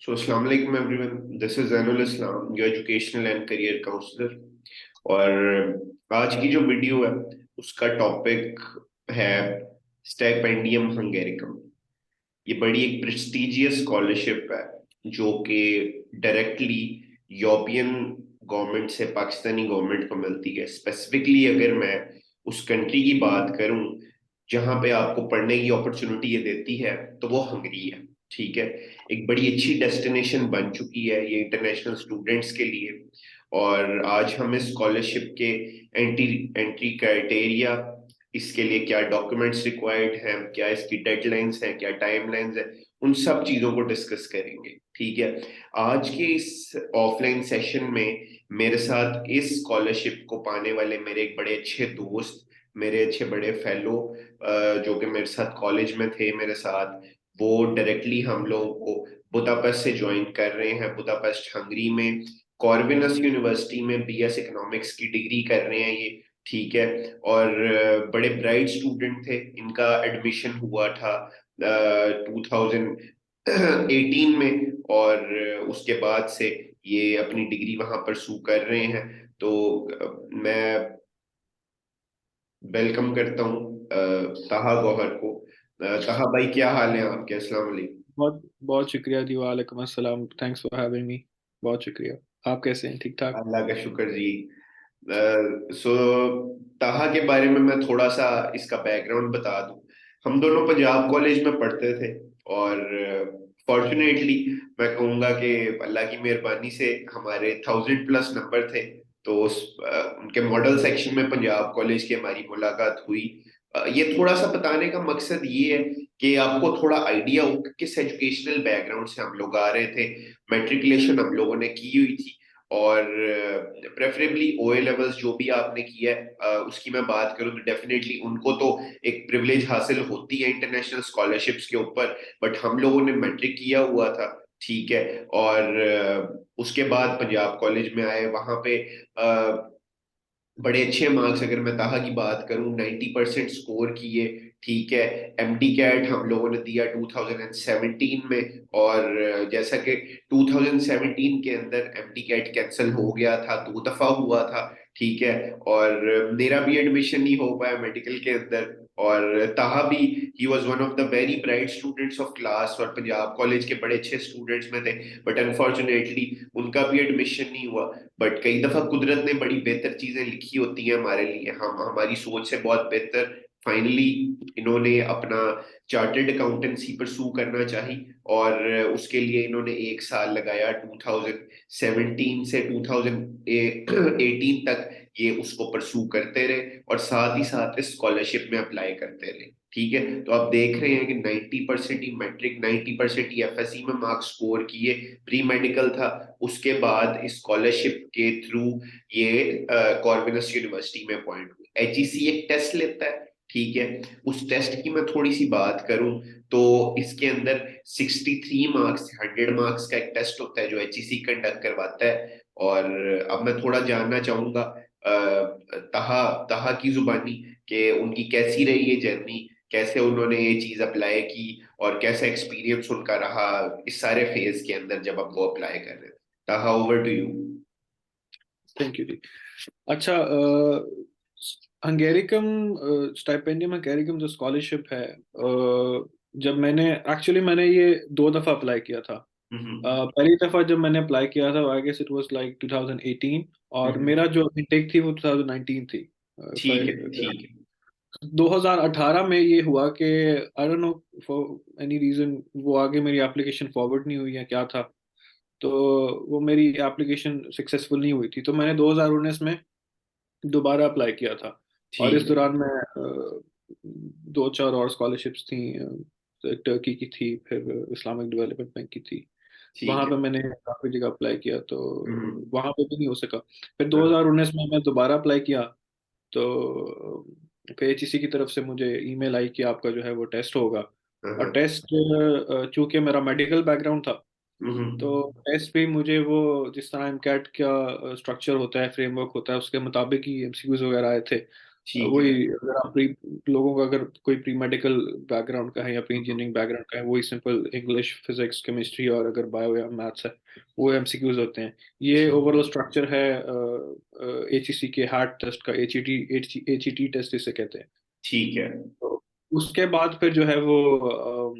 So, Assalamu alaikum everyone. This is Zainul Islam, your educational and career counselor. और आज की जो video है उसका टॉपिक है स्टाइपेंडियम हंगेरिकम। ये बड़ी एक प्रेस्टिजियस स्कॉलरशिप है जो कि डायरेक्टली यूरोपियन गवर्नमेंट से पाकिस्तानी गवर्नमेंट को मिलती है। स्पेसिफिकली अगर मैं उस कंट्री की बात करूं जहां पे आपको पढ़ने की अपॉर्चुनिटी ये देती है तो वो हंगरी है। ठीक है, एक बड़ी अच्छी डेस्टिनेशन बन चुकी है ये इंटरनेशनल स्टूडेंट्स के लिए। और आज हम इस स्कॉलरशिप के एंट्री एंट्री क्राइटेरिया, इसके लिए क्या डॉक्यूमेंट्स रिक्वायर्ड हैं, क्या इसकी डेडलाइंस हैं, क्या टाइमलाइंस है, उन सब चीजों को डिस्कस करेंगे। ठीक है, आज के इस ऑफलाइन सेशन में मेरे साथ इस स्कॉलरशिप को पाने वाले मेरे एक बड़े अच्छे दोस्त, मेरे अच्छे बड़े फेलो जो कि मेरे साथ कॉलेज में थे मेरे साथ, वो डायरेक्टली हम लोगों को बुदापेस्ट से ज्वाइन कर रहे हैं। बुदापेस्ट हंगरी में कॉर्विनस यूनिवर्सिटी में बीएस इकोनॉमिक्स की डिग्री कर रहे हैं ये। ठीक है, और बड़े ब्राइट स्टूडेंट थे। इनका एडमिशन हुआ था 2018 में, और उसके बाद से ये अपनी डिग्री वहां परसू कर रहे हैं। तो मैं वेलकम करता हूँ ताहा गौहर को। ताहा भाई, क्या हाल है आपके? अस्सलाम वालेकुम। बहुत बहुत शुक्रिया जी। वालेकुम अस्सलाम। Thanks for having me. बहुत शुक्रिया। आप कैसे हैं? ठीक ठाक? अल्लाह का शुक्र जी। सो ताहा के बारे में मैं थोड़ा सा इसका बैकग्राउंड बता दूं। हम दोनों पंजाब कॉलेज में पढ़ते थे, और फॉर्चुनेटली मैं कहूँगा कि अल्लाह की मेहरबानी से हमारे 1000+ नंबर थे। तो उनके मॉडल सेक्शन में पंजाब कॉलेज की हमारी मुलाकात हुई। ये थोड़ा सा बताने का मकसद ये है कि आपको थोड़ा आइडिया हो कि किस एजुकेशनल बैकग्राउंड से हम लोग आ रहे थे। मैट्रिकुलेशन हम लोगों ने की हुई थी, और प्रेफरेबली ओए लेवल्स जो भी आपने किया है उसकी मैं बात करूं तो डेफिनेटली उनको तो एक प्रिविलेज हासिल होती है इंटरनेशनल स्कॉलरशिप्स के ऊपर। बट हम लोगों ने मैट्रिक किया हुआ था। ठीक है, और उसके बाद पंजाब कॉलेज में आए, वहां पे बड़े अच्छे मार्क्स, अगर मैं ताहा की बात करूं 90% स्कोर किए। ठीक है, एमडी कैट हम लोगों ने दिया 2017 में, और जैसा कि 2017 के अंदर एमडी कैट कैंसिल हो गया था, 2 दफा हुआ था। ठीक है, और मेरा भी एडमिशन नहीं हो पाया मेडिकल के अंदर। और ताहा भी, he was one of the very bright students of class और पंजाब कॉलेज के बड़े अच्छे स्टूडेंट्स में थे। बट अनफॉर्चुनेटली उनका भी एडमिशन नहीं हुआ। बट कई दफा कुदरत ने बड़ी बेहतर चीजें लिखी होती हैं हमारे लिए, हम हमारी सोच से बहुत बेहतर। फाइनली इन्होंने अपना चार्टर्ड अकाउंटेंसी परसू करना चाही, और उसके लिए इन्होंने 1 साल लगाया। 2017 से 2018 तक ये उसको परसू करते रहे, और साथ ही साथ इस स्कॉलरशिप में अप्लाई करते रहे। ठीक है, तो आप देख रहे हैं कि 90% ही मैट्रिक, 90% ही एफएससी में मार्क्स स्कोर किए। प्री मेडिकल था, उसके बाद स्कॉलरशिप के थ्रू ये कॉर्विनस यूनिवर्सिटी में अपॉइंट हुए। एचईसी एक टेस्ट लेता है। ठीक है, उस टेस्ट की मैं थोड़ी सी बात करूं तो इसके अंदर 63 मार्क्स, 100 मार्क्स का एक टेस्ट होता है जो एचईसी कंडक्ट करवाता है। और अब मैं थोड़ा जानना चाहूंगा तहा तहा की जुबानी कि उनकी कैसी रही ये जर्नी, कैसे उन्होंने ये चीज अप्लाई की, और कैसा एक्सपीरियंस उनका रहा इस सारे फेज के अंदर जब आप वो अप्लाई कर रहे थे। Taha, over to you. Thank you जी। अच्छा, हंगेरिकम स्टाइपेंडियम हंगेरिकम जो स्कॉलरशिप है, जब मैंने ये 2 दफा अप्लाई किया था। हम्म। पहली दफा जब मैंने अप्लाई किया था, I guess it was like 2018, और हम्म। मेरा जो इनटेक थी वो 2019 थी। ठीक है, ठीक है। 2018 में ये हुआ कि I don't know for any reason वो आगे मेरी एप्लीकेशन फॉरवर्ड नहीं हुई है, क्या था। तो वो मेरी एप्लीकेशन सक्सेसफुल नहीं हुई थी, तो मैंने 2019 में दोबारा अप्लाई किया था। और इस ठीक है, दौरान मैं 2-4 और स्कॉलरशिप्स थी। टर्की की थी, फिर इस्लामिक डेवलपमेंट बैंक की थी। ठीक वहां है। पे मैंने काफी जगह अप्लाई किया, तो हम्म। वहां पे भी नहीं हो सका। फिर हाँ, 2019 में मैं दोबारा अप्लाई किया, तो फिर एचईसी की तरफ से मुझे ईमेल आई कि आपका जो है वो टेस्ट होगा। हाँ, और हाँ। टेस्ट, चूंकि मेरा मेडिकल बैकग्राउंड था, तो हम्म। टेस्ट भी मुझे वो जिस तरह एमकैट का स्ट्रक्चर होता है, फ्रेमवर्क होता है, उसके मुताबिक ही एमसीक्यूज वगैरह आए थे। ठीक है। वही अगर आप लोगों का अगर कोई प्री मेडिकल बैकग्राउंड का है या प्री इंजीनियरिंग बैकग्राउंड का है, वही सिंपल इंग्लिश, फिजिक्स, केमिस्ट्री और अगर बायो या मैथ्स है, वो एमसीक्यूज होते हैं। ये ठीक ओवरऑल स्ट्रक्चर है एचईसी के हार्ट टेस्ट का, एचईटी टेस्ट इसे कहते हैं। ठीक है। तो उसके बाद फिर जो है वो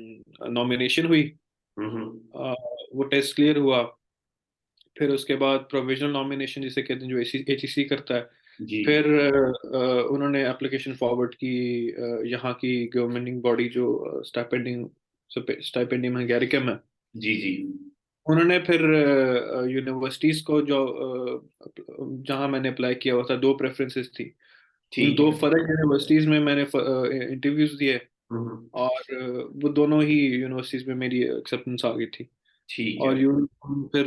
नॉमिनेशन हुई, हम्म। अ, वो टेस्ट क्लियर हुआ। फिर उसके बाद प्रोविजनल नॉमिनेशन जिसे कहते हैं, जो एचईसी करता है। जी फिर उन्होंने एप्लीकेशन फॉरवर्ड की यहाँ की गवर्निंग बॉडी जो स्टाइपेंडिंग स्टाइपेंडियम हंगेरिकम है, जी जी। उन्होंने फिर यूनिवर्सिटीज को जो जहाँ मैंने अप्लाई किया हुआ था, दो प्रेफरेंसेस थी। उन ठीक दो है। फर्क यूनिवर्सिटीज में मैंने इंटरव्यूज दिए, हम्म। और वो दोनों ही यूनिवर्सिटीज में मेरी एक्सेप्टेंस आ गई थी। ठीक है। और फिर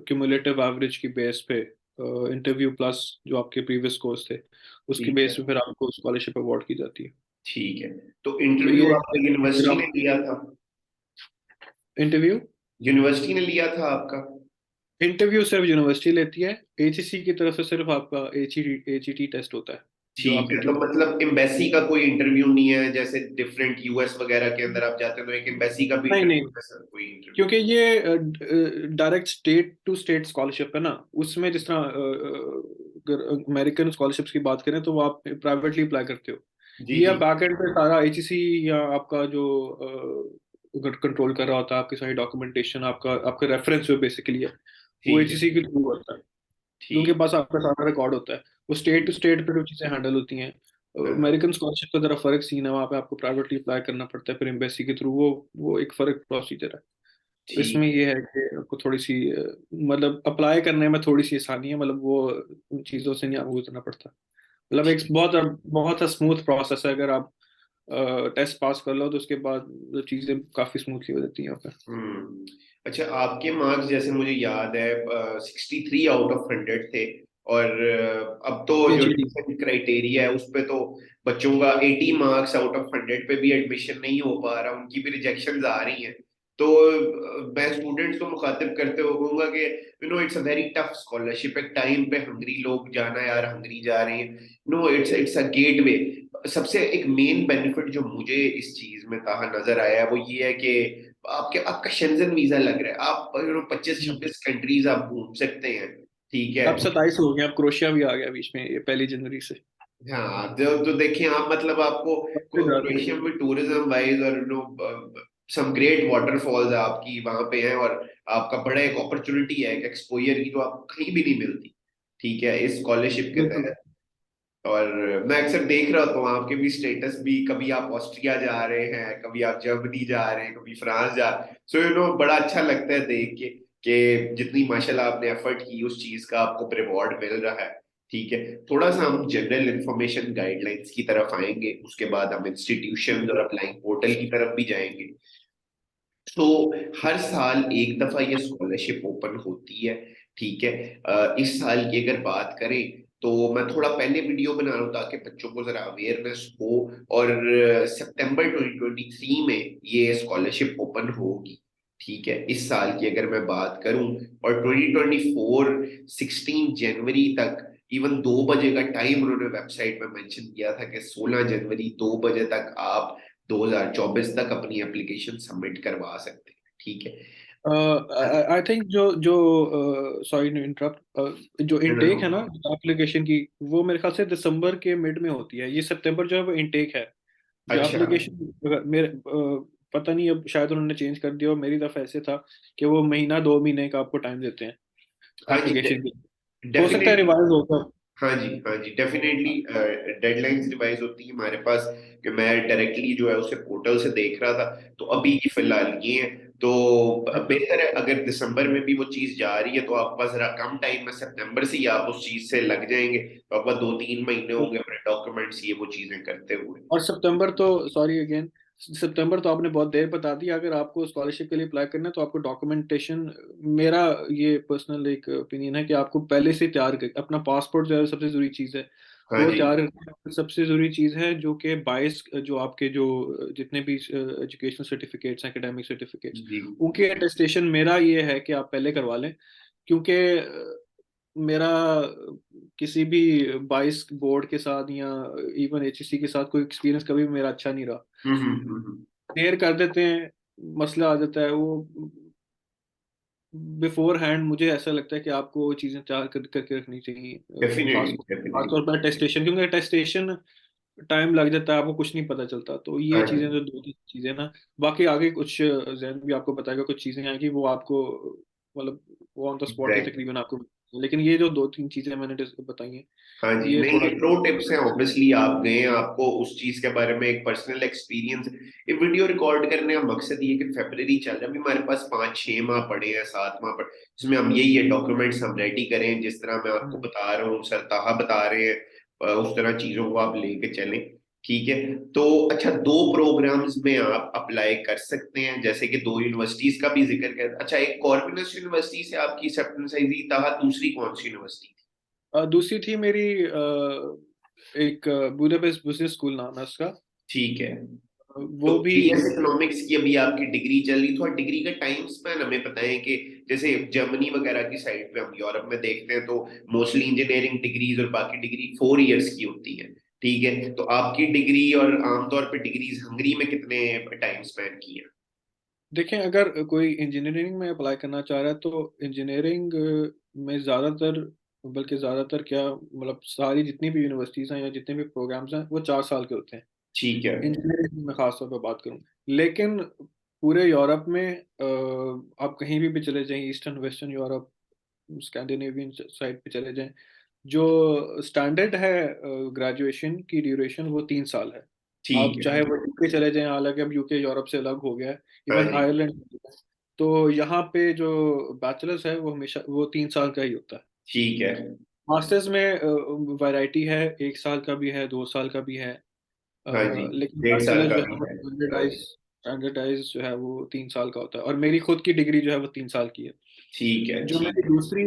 क्यूमुलेटिव एवरेज की बेस पे, इंटरव्यू प्लस जो आपके प्रीवियस कोर्स थे, उसकी ठीक बेस है। पे फिर आपको स्कॉलरशिप अवार्ड की जाती है। ठीक है। तो तो इंटरव्यू ये आपका यूनिवर्सिटी ने लिया था? इंटरव्यू यूनिवर्सिटी ने लिया था आपका? इंटरव्यू सिर्फ यूनिवर्सिटी लेती है। एचईसी की तरफ से सिर्फ आपका एचईटी टेस्ट होता है, जो ठीक आपके है। तो मतलब एम्बेसी का कोई इंटरव्यू नहीं है, जैसे डिफरेंट यूएस वगैरह के अंदर आप जाते हो तो एक एम्बेसी का भी नहीं नहीं, इंटरव्यू है सर, कोई इंटरव्यू? क्योंकि ये direct state to state scholarship है ना। उसमें जिस तरह अगर अमेरिकन स्कॉलरशिप्स की बात करें तो वो आप प्राइवेटली अप्लाई करते हो। जी ये जी। बैक एंड पे सारा एचईसी या आपका जो कंट्रोल कर रहा होता है, आपकी सारी डॉक्यूमेंटेशन, आपका आपका रेफरेंस जो बेसिकली है, वो ठीक है। एचईसी के थ्रू होता है। उनके ठीक पास आपका सारा रिकॉर्ड होता है। वो स्टेट टू ठीक। स्टेट पे जो चीज़ें हैंडल होती हैं। हाँ, अमेरिकन स्कॉलरशिप का जरा फर्क सीन है, वहाँ पे आपको प्राइवेटली अप्लाई करना पड़ता है, फिर एम्बेसी के थ्रू, वो एक फर्क प्रोसीजर है। तो इसमें ठीक। ये है कि आपको थोड़ी सी मतलब अप्लाई करने में थोड़ी सी आसानी है, मतलब वो उन चीज़ों से नहीं आपको गुजरना पड़ता। मतलब एक बहुत बहुत स्मूथ प्रोसेस है। अगर आप टेस्ट पास कर लो तो उसके बाद चीज़ें काफ़ी स्मूथली हो जाती हैं यहाँ पे। हम्म। अच्छा, आपके मार्क्स जैसे मुझे याद है 63 आउट ऑफ 100 थे। और अब तो जो पीएचडी। एडमिशन क्राइटेरिया है उस पे तो बच्चों का 80 मार्क्स आउट ऑफ 100 पे भी एडमिशन नहीं हो पा रहा, उनकी भी रिजेक्शंस आ रही हैं। तो मैं स्टूडेंट्स को मुखातिब करते हुए कहूंगा कि it's a very tough scholarship. एक टाइम पे हंगरी लोग जाना यार, हंगरी जा रहे हैं। It's a gateway. सबसे एक मेन बेनिफिट जो मुझे इस चीज में कहा नजर आया है वो ये है कि आपका शेंजन वीजा लग रहा है, आप 25-26 कंट्रीज आप घूम सकते हैं। ठीक है। अब 27 हो गए, अब क्रोएशिया भी आ गया बीच में, ये 1 जनवरी से। हाँ, तो देखिए आप, मतलब आपको सबसे ज्यादा क्रोएशिया में टूरिज्म वाइज और सम ग्रेट वाटरफॉल्स आपकी वहां पे हैं, और आपका बड़ा एक अपॉर्चुनिटी है एक एक्सपोजर की जो आपको कहीं भी नहीं मिलती। ठीक है, इस स्कॉलरशिप के बिल्कुल। तहत। और मैं अक्सर देख रहा हूँ आपके भी स्टेटस भी, कभी आप ऑस्ट्रिया जा रहे हैं, कभी आप जर्मनी जा रहे हैं, कभी फ्रांस जा रहे हैं। सो बड़ा अच्छा लगता है देख के कि जितनी माशाल्लाह आपने एफर्ट की उस चीज का आपको रिवॉर्ड मिल रहा है। ठीक है। थोड़ा सा हम जनरल इंफॉर्मेशन गाइडलाइंस की तरफ आएंगे, उसके बाद हम इंस्टीट्यूशन और अप्लाइंग पोर्टल की तरफ भी जाएंगे। तो हर साल एक दफा ये स्कॉलरशिप ओपन होती है। ठीक है। इस साल की अगर बात करें तो मैं थोड़ा पहले वीडियो बना रहा हूँ ताकि बच्चों को जरा अवेयरनेस हो। और सितंबर 2023 में ये स्कॉलरशिप ओपन होगी। ठीक है, इस साल की अगर मैं बात करूं। और 2024 16 जनवरी तक, इवन 2 बजे का टाइम उन्होंने वेबसाइट में मेंशन किया था कि 16 जनवरी 2 बजे तक आप 2024 तक अपनी एप्लीकेशन सबमिट करवा सकते हैं। ठीक है। आई थिंक जो जो सॉरी टू इंटरप्ट, जो इनटेक है ना एप्लीकेशन की, वो मेरे ख्याल से दिसंबर के मिड में होती है। ये सितंबर जो है वो इनटेक है। जो अच्छा। एप्लीकेशन मेरे पता नहीं, अब शायद उन्होंने चेंज कर दिया, और मेरी तरफ ऐसे था कि वो महीना 2 महीने का आपको टाइम देते हैं हाँ जी, एप्लीकेशन की। हो सकता है डेफिनेटली। रिवाइज होगा। हाँ जी, हाँ जी, डेफिनेटली। डेडलाइंस रिवाइज होती है हमारे पास, कि मैं डायरेक्टली जो है उसे पोर्टल से देख रहा था। तो अभी की फिलहाल ये है। तो अच्छा। बेहतर है अगर दिसंबर में भी वो चीज जा रही है तो आपके पास जरा कम टाइम में, सितंबर से ही आप उस चीज से लग जाएंगे तो आपका 2-3 महीने होंगे अपने डॉक्यूमेंट्स ये वो चीजें करते हुए। और सितंबर तो, सॉरी अगेन, सितंबर तो आपने बहुत देर बता दी। अगर आपको स्कॉलरशिप के लिए अप्लाई करना है तो आपको डॉक्यूमेंटेशन, मेरा ये पर्सनल एक ओपिनियन है कि आपको पहले से तैयार कर अपना पासपोर्ट जो है सबसे जरूरी चीज़ है, हाँ वो जी। तैयार रखना सबसे जरूरी चीज़ है। जो कि 22 जो आपके जो जितने भी एजुकेशनल सर्टिफिकेट्स हैं, एकेडमिक सर्टिफिकेट्स, जी उनके अटेस्टेशन मेरा ये है कि आप पहले करवा लें। क्योंकि मेरा किसी भी 22 बोर्ड के साथ या इवन एचएससी के साथ कोई एक्सपीरियंस कभी भी मेरा अच्छा नहीं रहा। क्लियर कर देते हैं, मसला आ जाता है वो। बिफोर हैंड मुझे ऐसा लगता है कि आपको वो चीज़ें तैयार करके रखनी चाहिए, डेफिनेटली खासतौर डेफिनेटली। पर टेस्टेशन, क्योंकि टेस्टेशन टाइम लग जाता है, आपको कुछ नहीं पता चलता। तो ये हाँ चीज़ें जी। जो दो तीन चीज़ें ना, बाकी आगे कुछ जैन भी आपको बताएगा, कुछ चीज़ें आएंगी वो आपको मतलब वो on the spot he exactly. तकरीबन आपको, लेकिन ये जो दो तीन चीज़ें मैंने बताई हैं, हाँ जी, ये नहीं थोड़ा। ये प्रो टिप्स हैं, ऑब्वियसली आप गए हैं, आपको उस चीज के बारे में एक पर्सनल एक्सपीरियंस। ये वीडियो रिकॉर्ड करने का मकसद ये है कि फेब्रवरी चल रहा है, अभी हमारे पास 5-6 माह पड़े हैं, 7 माह पड़े, जिसमें हम यही है डॉक्यूमेंट्स हम रेडी करें, जिस तरह मैं आपको हम्म। बता रहा हूँ, सरताहा बता रहे हैं, उस तरह चीजों को आप लेके चलें। ठीक है। तो अच्छा, दो प्रोग्राम्स में आप अप्लाई कर सकते हैं, जैसे कि दो यूनिवर्सिटीज का भी जिक्र कर, अच्छा एक कॉर्विनस यूनिवर्सिटी से आपकी एक्सेप्टेंस आई थी, ताहा दूसरी कौन सी यूनिवर्सिटी थी? दूसरी थी मेरी एक बुडापेस्ट बिजनेस स्कूल नाम है उसका। ठीक है। तो वो भी बीएस इकोनॉमिक्स की अभी आपकी डिग्री चल रही, थोड़ा डिग्री का टाइम स्पैन हमें पता है कि जैसे जर्मनी वगैरह की साइड पे, हम यूरोप में देखते हैं तो मोस्टली इंजीनियरिंग डिग्रीज और बाकी डिग्री 4 इयर्स की होती है। ठीक है, तो आपकी डिग्री और आमतौर पे डिग्रीज हंगरी में कितने टाइम स्पैन की है? देखें, अगर कोई इंजीनियरिंग में अप्लाई करना चाह रहा है तो इंजीनियरिंग में ज़्यादातर, बल्कि ज़्यादातर क्या मतलब सारी जितनी भी यूनिवर्सिटीज़ हैं या जितने भी प्रोग्राम्स हैं वो 4 साल के होते हैं। ठीक है। इंजीनियरिंग में खास तौर पर बात करूं, लेकिन पूरे यूरोप में आप कहीं भी चले जाएं, eastern western Europe, Scandinavian side पे चले जाएं, जो स्टैंडर्ड है ग्रेजुएशन की ड्यूरेशन वो 3 साल है। ठीक आप है। चाहे वो यूके चले जाएं, हालांकि अब यूके यूरोप से अलग हो गया है, हाँ इवन जी। आयरलैंड। तो यहाँ पे जो बैचलर्स है वो हमेशा वो 3 साल का ही होता है। ठीक है। मास्टर्स में वैरायटी है, 1 साल का भी है, 2 साल का भी है। हाँ जी, लेकिन 1.5 साल बैचलर का जो भी है वो है। हाँ जी। स्टैंडर्डाइज जो है वो 3 साल का होता है, और मेरी खुद की डिग्री जो है वो 3 साल की है। ठीक है। जो ठीक मेरी है। दूसरी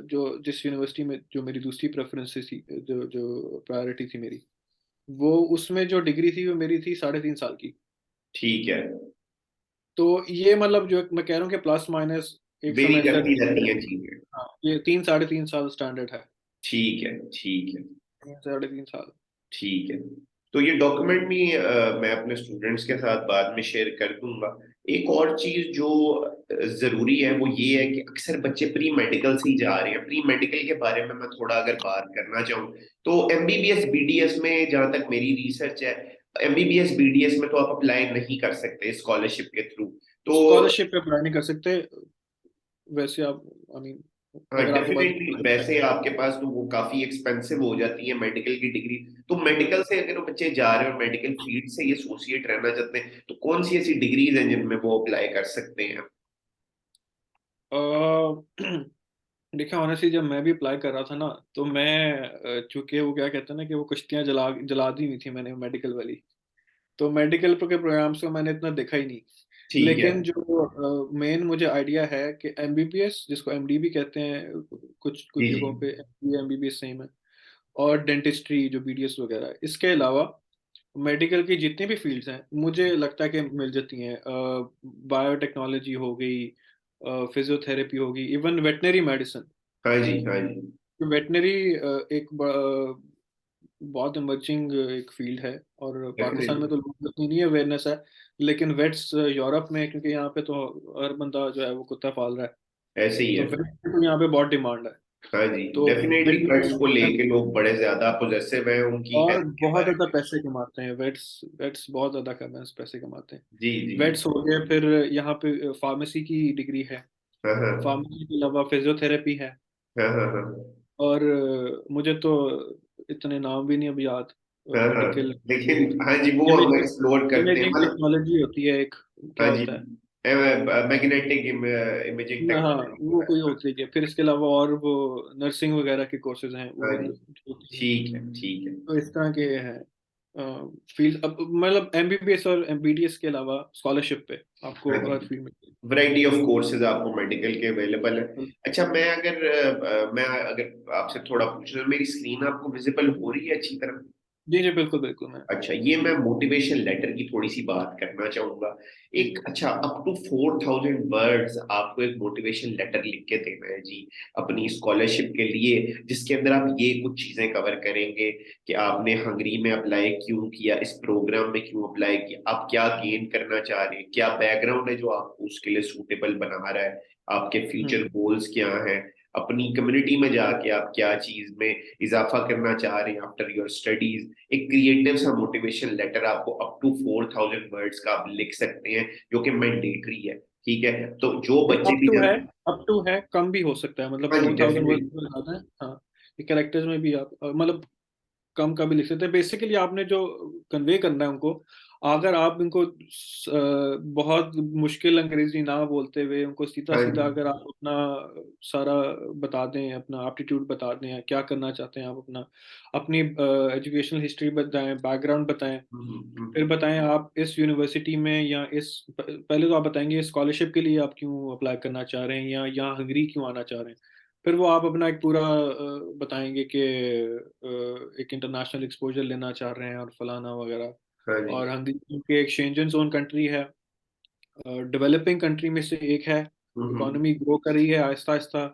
जो जिस यूनिवर्सिटी में जो मेरी दूसरी प्रेफरेंसेस थी, जो जो प्रायोरिटी थी मेरी, वो उसमें जो डिग्री थी वो मेरी थी 3.5 साल की। ठीक है। तो ये मतलब जो मैं कह रहा हूँ कि प्लस माइनस एक वेरी सेमेस्टर, करती रहती हैं चीजें। हाँ ये 3 3.5 साल स्टैंडर्ड है। ठीक है। ठीक है। 3 3.5 साल। ठीक है। तो ये डॉक्यूमेंट भी मैं अपने स्टूडेंट्स के साथ बाद में शेयर कर दूंगा। एक और चीज जो जरूरी है वो ये है कि अक्सर बच्चे प्री मेडिकल से ही जा रहे हैं। प्री मेडिकल के बारे में मैं थोड़ा अगर बात करना चाहूँ, तो एमबीबीएस बीडीएस में जहां तक मेरी रिसर्च है, एमबीबीएस बीडीएस में तो आप अप्लाई नहीं कर सकते स्कॉलरशिप के थ्रू। तो स्कॉलरशिप पे अप्लाई नहीं कर सकते वैसे आप, आई मीन, हाँ अगर आपके पास डेफिनेटली, वैसे आपके पास तो वो काफी एक्सपेंसिव हो जाती है मेडिकल की डिग्री। तो मेडिकल से अगर वो बच्चे जा रहे हैं और मेडिकल फील्ड से ये एसोसिएट रहना चाहते हैं, तो कौन सी ऐसी डिग्रीज हैं जिनमें वो अप्लाई कर सकते हैं? अ, देखिए ऑनेस्टली जब मैं भी अप्लाई कर रहा था ना, तो मैं चूंकि वो क्या कहते हैं ना कि वो कश्तियां जला जला दी हुई थी मैंने मेडिकल वाली, तो मेडिकल के प्रोग्राम्स को मैंने इतना देखा ही नहीं। ठीक है। लेकिन जो मेन मुझे आइडिया है कि एमबीबीएस जिसको एमडी भी कहते हैं, कुछ जी कुछ जी। जगहों पे एमबीबीएस सेम है, और डेंटिस्ट्री जो बीडीएस वगैरह है, इसके अलावा मेडिकल की जितनी भी फील्ड्स हैं मुझे लगता है कि मिल जाती हैं। बायोटेक्नोलॉजी हो गई, फिजियोथेरेपी होगी, इवन वेटनरी मेडिसिन। हाँ जी। हाँ जी। वेटनरी एक बहुत इमर्जिंग एक फील्ड है, और पाकिस्तान में डेफिनेटली। तो लोगों को इतनी नहीं अवेयरनेस है, लेकिन वेट्स यूरोप में, क्योंकि यहाँ पे तो हर बंदा जो है वो कुत्ता पाल रहा है, ऐसे ही तो है। वेट्स की तो यहाँ पे बहुत डिमांड है। हाँ जी, तो डेफिनेटली पेट्स को वेटनरी, लेके लोग बड़े ज्यादा पोजेसिव हैं उनकी और हेल्थ के बहुत बारे ज्यादा में। पैसे कमाते हैं वेट्स, वेट्स बहुत ज्यादा पैसे कमाते हैं। जी जी। वेट्स हो गए, फिर यहाँ पे फार्मेसी की डिग्री है, हाँ हाँ। फार्मेसी के अलावा फिजियोथेरेपी है, हाँ हाँ हाँ। और मुझे तो इतने नाम भी नहीं अब याद, हाँ हाँ। मेडिकल लेकिन हाँ जी, वो हम इमेजिंग, एक्सप्लोर करते हैं इमेजिंग मतलब। टेक्नोलॉजी होती है एक, क्या हाँ जी, होता है मैग्नेटिक इमेजिंग ना, हाँ टेक्नोलॉजी वो होता कोई है। होती है, फिर इसके अलावा और वो नर्सिंग वगैरह के कोर्सेज हैं हाँ वो जी। जो होती हैं। ठीक है। ठीक है। तो इस तरह के हैं फील्ड। अब मतलब एमबीबीएस और एमबीडीएस के अलावा स्कॉलरशिप पे हाँ आपको जी, हर फील्ड में। वैरायटी ऑफ कोर्सेज आपको मेडिकल के अवेलेबल है। अच्छा, मैं अगर आपसे थोड़ा पूछ रहा हूँ, मेरी स्क्रीन आपको विजिबल हो रही है अच्छी तरह? जी जी, बिल्कुल बिल्कुल मैं। अच्छा, ये मैं मोटिवेशन लेटर की थोड़ी सी बात करना चाहूंगा। एक अच्छा, अप टू 4,000 वर्ड्स आपको एक मोटिवेशन लेटर लिख के देना है जी, अपनी स्कॉलरशिप के लिए, जिसके अंदर आप ये कुछ चीजें कवर करेंगे कि आपने हंगरी में अप्लाई क्यों किया, इस प्रोग्राम में क्यों अप्लाई किया, आप क्या गेन करना चाह रहे हैं, क्या बैकग्राउंड है जो आपको उसके लिए सूटेबल बना रहा है, आपके फ्यूचर हम्म। गोल्स क्या हैं, अपनी कम्युनिटी में जाके आप क्या चीज में इजाफा करना चाह रहे हैं आफ्टर योर स्टडीज। एक क्रिएटिव सा मोटिवेशन लेटर आपको अप टू 4,000 वर्ड्स का आप लिख सकते हैं, जो कि मैंडेटरी है। ठीक है, तो जो ये बच्चे अप भी टू है, जब, अप टू है, कम भी हो सकता है, मतलब हाँ जी 4,000 वर्ड डेफिनेटली। से ज्यादा है। हाँ, ये कैरेक्टर्स में भी आप मतलब कम का भी लिख सकते हैं। बेसिकली आपने जो कन्वे करना है उनको, अगर आप इनको बहुत मुश्किल अंग्रेजी ना बोलते हुए उनको सीधा हाँ सीधा जी। अगर आप अपना सारा बता दें, अपना एप्टीट्यूड बता दें, क्या करना चाहते हैं आप, अपना अपनी एजुकेशनल हिस्ट्री बताएं, बैकग्राउंड बताएं, फिर बताएं आप इस यूनिवर्सिटी में या इस पहले तो आप बताएंगे स्कॉलरशिप के लिए आप क्यों अप्लाई करना चाह रहे हैं या यहाँ हंगरी क्यों आना चाह रहे हैं। फिर वो आप अपना एक पूरा बताएंगे कि एक इंटरनेशनल एक्सपोजर लेना चाह रहे हैं और फलाना वगैरह। हाँ जी। और हंगरी क्योंकि एक शेंजन जोन कंट्री है, डेवलपिंग कंट्री में से एक है, हम्म। इकोनॉमी ग्रो कर रही है आहिस्ता आहिस्ता।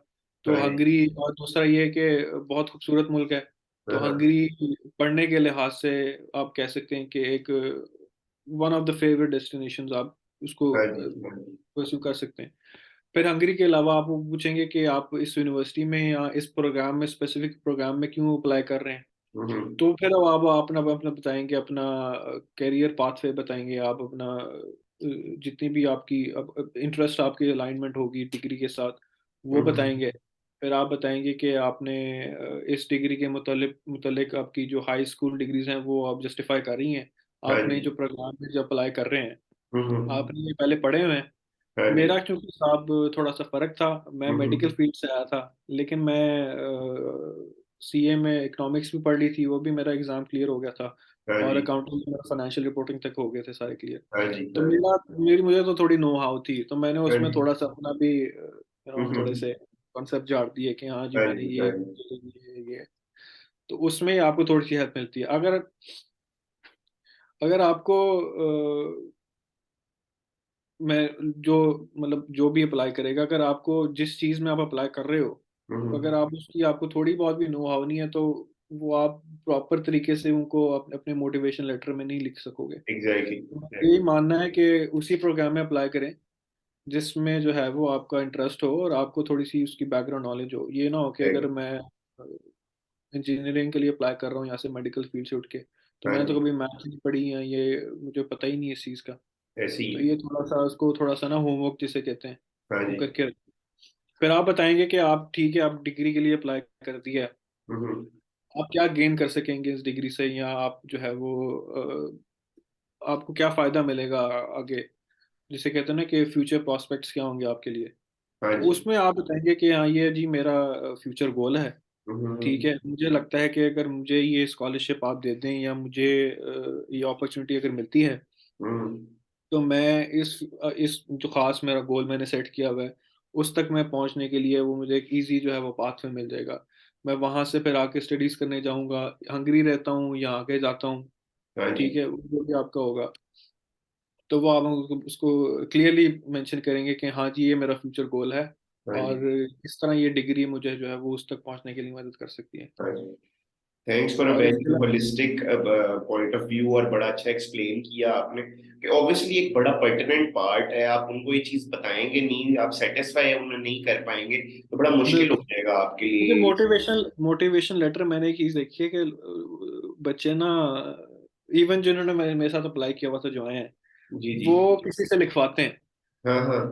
तो हाँ जी। हंगरी, और दूसरा ये है कि बहुत खूबसूरत मुल्क है। तो हाँ हंगरी पढ़ने के लिहाज से आप कह सकते हैं कि एक one of the favourite destinations आप उसको हाँ जी। हाँ जी। परस्यू कर सकते हैं। फिर हंगरी के अलावा आप वो पूछेंगे कि आप इस यूनिवर्सिटी में या इस प्रोग्राम में, स्पेसिफिक प्रोग्राम में क्यों अप्लाई कर रहे हैं। हम्म। तो फिर अब आप अपना अपना बताएंगे, अपना करियर पाथवे बताएंगे, आप अपना जितनी भी आपकी इंटरेस्ट आपकी अलाइनमेंट होगी डिग्री के साथ वो हम्म। बताएंगे। फिर आप बताएंगे कि आपने इस डिग्री के मुतालिक मुतालिक आपकी जो हाई स्कूल डिग्रीज हैं वो आप जस्टिफाई कर रही हैं। हाँ आपने जी। जो प्रोग्राम में जो अप्लाई कर रहे हैं हम्म। आपने ये पहले पढ़े हुए हैं। हाँ जी। मेरा क्योंकि साहब थोड़ा सा फर्क था, मैं मेडिकल हम्म। फील्ड से आया था, लेकिन मैं सीए में इकोनॉमिक्स भी पढ़ ली थी, वो भी मेरा एग्जाम क्लियर हो गया था। हाँ और जी। अकाउंटिंग मेरा फाइनेंशियल रिपोर्टिंग तक हो गए थे सारे क्लियर। हाँ जी। तो हाँ जी। मुझे तो थोड़ी नो हाउ थी, तो मैंने हाँ उसमें जी। थोड़ा सा अपना भी थोड़े हम्म। से कॉन्सेप्ट झाड़ दिए कि हाँ जी हाँ मैंने जी। ये हाँ जी। ये। तो उसमें आपको थोड़ी सी हेल्प मिलती है। अगर अगर आपको मैं जो मतलब जो भी अप्लाई करेगा, अगर आपको जिस चीज में आप अप्लाई कर रहे हो, अगर हम्म। आप उसकी आपको थोड़ी बहुत भी नो हाउ नहीं है, तो वो आप प्रॉपर तरीके से उनको अपने मोटिवेशन लेटर में नहीं लिख सकोगे। एग्जैक्टली। तो यही मानना है कि उसी प्रोग्राम में अप्लाई करें जिसमें जो है वो आपका इंटरेस्ट हो और आपको थोड़ी सी उसकी बैकग्राउंड नॉलेज हो। ये ना हो कि अगर मैं इंजीनियरिंग के लिए अप्लाई कर रहा हूँ यहाँ से मेडिकल फील्ड से उठ के, तो हाँ मैंने तो जी। कभी मैथ नहीं पढ़ी है, ये मुझे पता ही नहीं है इस चीज़ का। ऐसी। तो ये थोड़ा सा उसको थोड़ा सा ना होमवर्क जिसे कहते हैं हाँ वो जी। करके रखें। फिर आप बताएंगे कि आप ठीक है, आप डिग्री के लिए अप्लाई कर दिया है, हम्म। आप क्या गेन कर सकेंगे इस डिग्री से, या आप जो है वो आपको क्या फायदा मिलेगा आगे, जिसे कहते हैं ना कि फ्यूचर प्रोस्पेक्ट्स क्या होंगे आपके लिए। हाँ तो जी। उसमें आप बताएंगे कि हाँ ये जी मेरा फ्यूचर गोल है। ठीक हम्म। है, मुझे लगता है कि अगर मुझे ये स्कॉलरशिप आप दे दें या मुझे ये अपॉर्चुनिटी अगर मिलती है, हम्म। तो मैं इस जो खास मेरा गोल मैंने सेट किया हुआ है उस तक मैं पहुंचने के लिए वो मुझे एक इजी जो है वो पाथ में मिल जाएगा। मैं वहां से फिर आके स्टडीज करने जाऊंगा, हंगरी रहता हूँ या आगे जाता हूँ। हाँ जी। ठीक है, वो भी आपका होगा। तो वो आप उसको क्लियरली मेंशन करेंगे कि हाँ जी ये मेरा फ्यूचर गोल है, हाँ जी। और इस तरह ये डिग्री मुझे जो है वो उस तक पहुंचने के लिए मदद कर सकती है। हाँ जी। थैंक्स फॉर अ और इसके वेरी अलावा होलिस्टिक पॉइंट ऑफ व्यू, और बड़ा अच्छा एक्सप्लेन किया आपने कि ऑब्वियसली एक बड़ा पर्टिनेंट पार्ट है, आप उनको ये चीज बताएंगे नहीं, आप सेटिस्फाई उन्हें नहीं कर पाएंगे, तो बड़ा मुश्किल हो बिल्कुल, जाएगा आपके मुझे लिए। मोटिवेशन लेटर मैंने एक चीज देखी है कि बच्चे ना, इवन जिन्होंने मेरे साथ अप्लाई किया हुआ था जो आए हैं, जी जी। वो किसी से लिखवाते हैं। हाँ हाँ।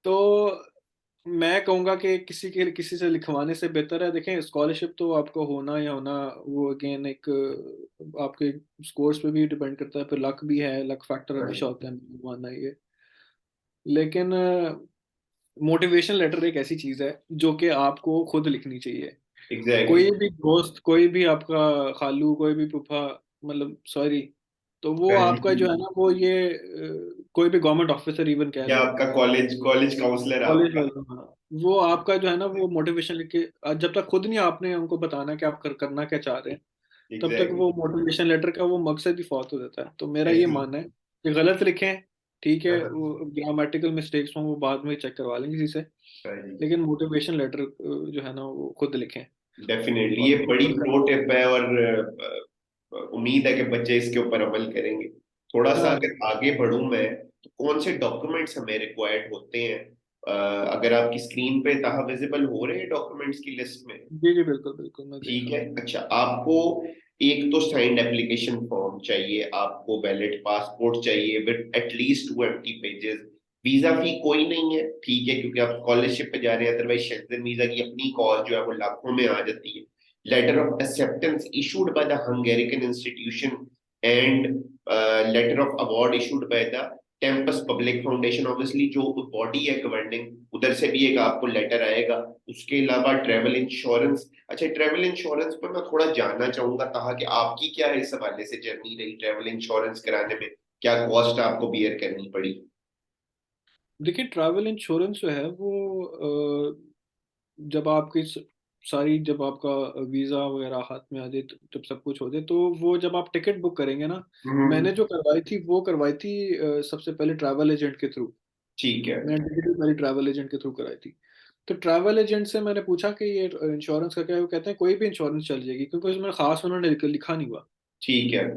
तो मैं कहूंगा कि किसी से लिखवाने से बेहतर है, देखें स्कॉलरशिप तो आपको होना या होना वो अगेन एक आपके स्कोर्स पे भी डिपेंड करता है, फिर लक भी है, लक फैक्टर हाँ हमेशा जी। होता है, मेरा मानना ये। लेकिन मोटिवेशन लेटर एक ऐसी चीज है जो कि आपको खुद लिखनी चाहिए। एग्जैक्टली। कोई भी दोस्त, कोई भी आपका खालू, कोई भी फूफा, मतलब सॉरी, तो वो हाँ आपका जी। जो है ना वो ये कोई भी गवर्नमेंट ऑफिसर इवन कह या लो, आपका कॉलेज कॉलेज काउंसलर कॉलेज आपका। वाला, हाँ, वो आपका जो है ना वो मोटिवेशन लिख के जब तक खुद नहीं आपने उनको बताना कि आप करना क्या चाह रहे हैं, तब तक एग्जैक्टली। वो मोटिवेशन लेटर का वो मकसद ही फौत हो जाता है। तो मेरा ये एग्जैक्टली। मानना है कि गलत लिखें, ठीक है, हाँ हाँ। वो ग्रामेटिकल मिस्टेक्स हों वो बाद में चेक करवा लेंगे किसी से, हाँ जी। लेकिन मोटिवेशन लेटर जो है ना वो खुद लिखें डेफिनेटली और ये उसको बड़ी खुद प्रो करें। टिप है, और उम्मीद है कि बच्चे इसके ऊपर अमल करेंगे। थोड़ा सा हाँ अगर आगे बढ़ूं मैं, तो कौन से डॉक्यूमेंट्स हमें रिक्वायर्ड होते हैं? अगर आपकी स्क्रीन पे ताहा विजिबल हो रहे हैं डॉक्यूमेंट्स की लिस्ट में? जी जी बिल्कुल बिल्कुल, मैं देख ठीक रहा है, हूँ। अच्छा। आपको एक तो साइंड एप्लीकेशन फॉर्म चाहिए, आपको वैलिड पासपोर्ट चाहिए with at least 2 empty pages. Visa fee कोई नहीं है, ठीक है, क्योंकि आप स्कॉलरशिप पे जा रहे हैं, अदरवाइज शेंजन वीजा की अपनी कॉस्ट जो है वो लाखों में आ जाती है। Letter of acceptance issued by the Hungarian institution, and letter of award issued by the Tempus Public Foundation, obviously जो बॉडी है गवर्निंग, उधर से भी एक आपको लेटर आएगा। उसके अलावा ट्रेवल इंश्योरेंस। अच्छा, ट्रेवल इंश्योरेंस पर मैं थोड़ा जानना चाहूंगा ताकि कि आपकी क्या है इस हवाले से जर्नी रही ट्रेवल इंश्योरेंस कराने में, क्या कॉस्ट आपको बियर करनी पड़ी? देखिए ट्रैवल इंश्योरेंस जो है वो जब आपकी सारी, जब आपका वीज़ा वगैरह हाथ में आ जाए, जब सब कुछ हो जाए, तो वो जब आप टिकट बुक करेंगे ना, हम्म। मैंने जो करवाई थी वो करवाई थी सबसे पहले ट्रैवल एजेंट के थ्रू। ठीक है। मैंने टिकट पहले ट्रैवल एजेंट के थ्रू कराई थी। तो ट्रैवल एजेंट से मैंने पूछा कि ये इंश्योरेंस का क्या है, वो कहते हैं कोई भी इंश्योरेंस चल जाएगी, क्योंकि उसमें खास उन्होंने लिखा नहीं हुआ ठीक है।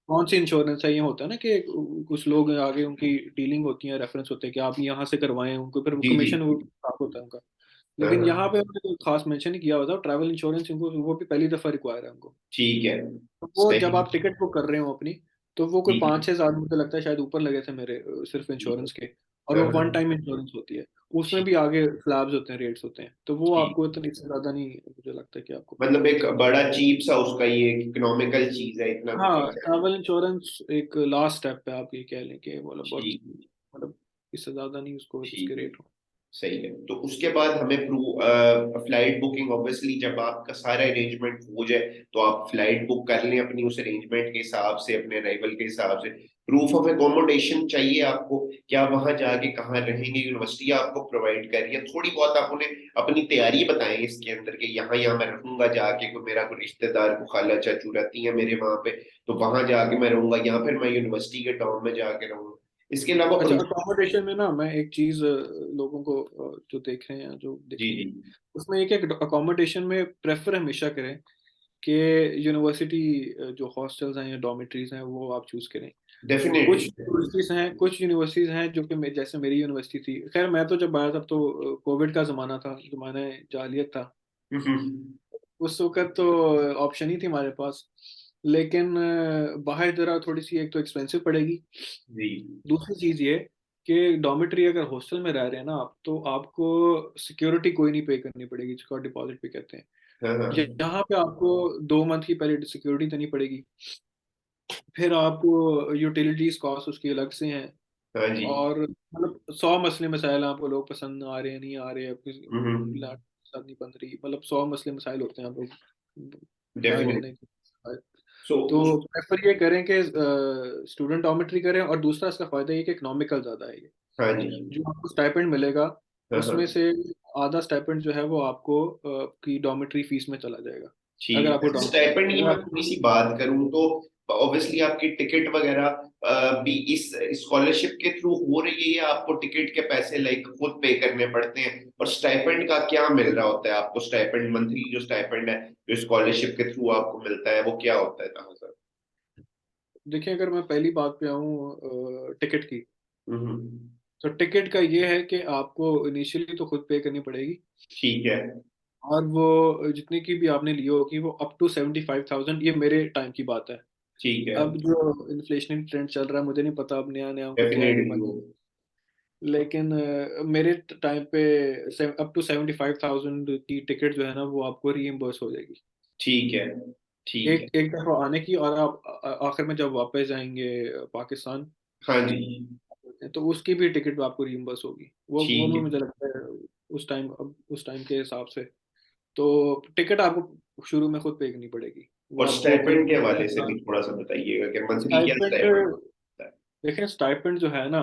कौन सी इंश्योरेंस है। ये होता है ना कि कुछ लोग आगे उनकी डीलिंग होती है, रेफरेंस होते हैं कि आप यहाँ से करवाएं, उनको फिर जी जी कमीशन वो जी। साफ होता है उनका। हाँ लेकिन यहाँ हाँ। पे उन्होंने कोई खास मेंशन नहीं किया होता, ट्रैवल इंश्योरेंस उनको वो भी पहली दफा रिक्वायर है उनको। ठीक है। तो वो जब सही। आप टिकट बुक कर रहे हो अपनी, तो वो कोई ठीक है। 5-6 हज़ार मुझे लगता है शायद ऊपर लगे थे मेरे सिर्फ ठीक है। इंश्योरेंस के। और हाँ वो वन हाँ। टाइम इंश्योरेंस होती है, उसमें भी ठीक। आगे स्लैब्स होते हैं, रेट्स होते हैं, तो वो ठीक। आपको इतनी इससे ज्यादा नहीं मुझे लगता है कि आपको मतलब पड़ेगी। एक बड़ा चीप सा उसका ये इकोनॉमिकल चीज है, इतना तो हाँ खर्चा नहीं। ट्रैवल इंश्योरेंस एक लास्ट स्टेप पे आप ये कह लें कि मतलब बहुत, ठीक। मतलब इससे ज्यादा नहीं उसको इसके ठीक। रेट हो। सही है, तो उसके बाद हमें फ्लाइट बुकिंग, ऑब्वियसली जब आपका सारा अरेंजमेंट हो जाए तो आप फ्लाइट बुक कर लें अपनी उस अरेंजमेंट के हिसाब से, अपने अराइवल के हिसाब से। प्रूफ ऑफ एकोमोडेशन चाहिए आपको, क्या वहां जाके कहाँ रहेंगे, यूनिवर्सिटी आपको प्रोवाइड कर रही है? थोड़ी बहुत आप उन्हें अपनी तैयारी बताएं इसके अंदर कि यहाँ यहाँ मैं रहूंगा जाके, कोई मेरा कोई रिश्तेदार को खाला चाचू रहती है मेरे वहां पे, तो वहां जाके मैं रहूंगा, या फिर मैं यूनिवर्सिटी के टाउन में जाके रहूंगा। इसके अलावा अच्छा उन। अकोमोडेशन में ना मैं एक चीज लोगों को जो देख रहे हैं जो जी देखेंगे, जी। उसमें एक एक अकोमोडेशन में प्रेफर हमेशा करें कि यूनिवर्सिटी जो हॉस्टल्स हैं या डॉर्मेटरीज हैं वो आप चूज करें। डेफिनेटली। कुछ यूनिवर्सिटीज हैं जो कि जैसे मेरी यूनिवर्सिटी थी, खैर मैं तो जब आया तब तो कोविड का जमाना था, जमाना जालियत था, उस वक्त तो ऑप्शन ही थी हमारे पास। लेकिन बाहर जरा थोड़ी सी एक तो एक्सपेंसिव पड़ेगी, जी। दूसरी चीज ये कि डॉर्मेट्री अगर हॉस्टल में रह रहे हैं ना आप, तो आपको सिक्योरिटी कोई नहीं पे करनी पड़ेगी, जिसको डिपॉजिट भी कहते हैं। हाँ हाँ। यहाँ पे आपको 2 मंथ की पहले सिक्योरिटी देनी पड़ेगी, फिर आपको यूटिलिटीज कॉस्ट उसकी अलग से हैं, हाँ जी। और मतलब 100 मसले मसाइल हैं, आपको लोग पसंद आ रहे हैं नहीं आ रहे हैं, आपकी हम्म। फ्लैट साथ नहीं बन रही, मतलब 100 मसले मसाइल होते हैं आप लोग राय लेने डेफिनेटली। की। सो उस। तो प्रेफर ये करें कि स्टूडेंट डॉर्मेट्री करें, और दूसरा इसका फायदा ये कि इकोनॉमिकल ज़्यादा है ये। हाँ जी। जो आपको स्टाइपेंड मिलेगा हाँ उसमें हाँ। से आधा स्टाइपेंड जो है वो आपको की डॉर्मेट्री फीस में चला जाएगा, ठीक अगर है, आपको अच्छा स्टाइपेंड की डॉर्मेट्री। मैं थोड़ी सी बात करूं तो ऑब्वियसली आपकी टिकट वगैरह भी इस स्कॉलरशिप के थ्रू हो रही है, या आपको टिकट के पैसे लाइक खुद पे करने पड़ते हैं? और स्टाइपेंड का क्या मिल रहा होता है आपको? स्टाइपेंड मंथली जो स्टाइपेंड है जो स्कॉलरशिप के थ्रू आपको मिलता है वो क्या होता है कहाँ सर? देखिए अगर मैं पहली बात पे आऊँ टिकट की, हम्म। तो टिकट का ये है कि आपको इनिशियली तो खुद पे करनी पड़ेगी, ठीक है। और वो जितनी की भी आपने ली होगी वो अप टू 75,000, ये मेरे टाइम की बात है। ठीक है। अब जो इन्फ्लेशनरी ट्रेंड चल रहा है मुझे नहीं पता, अब नया नया उनका क्या है डेफिनेटली वो। डिमांड, लेकिन मेरे टाइम पे अप टू 75,000 की टिकट जो है ना वो आपको रीइम्बर्स हो जाएगी, ठीक है। ठीक है। एक एक दफा आने की, और आप आखिर में जब वापस जाएंगे पाकिस्तान, हाँ जी। तो उसकी भी टिकट आपको रीइम्बर्स होगी, वो ठीक है। मुझे लगता है उस टाइम, अब उस टाइम के हिसाब से तो टिकट आपको शुरू में खुद पे करनी पड़ेगी, वो और आपको स्टाइपेंड के हवाले से भी पहले। थोड़ा सा बताइएगा कि मंथली क्या स्टाइपेंड, स्टाइपेंड होता है? देखें स्टाइपेंड जो है ना,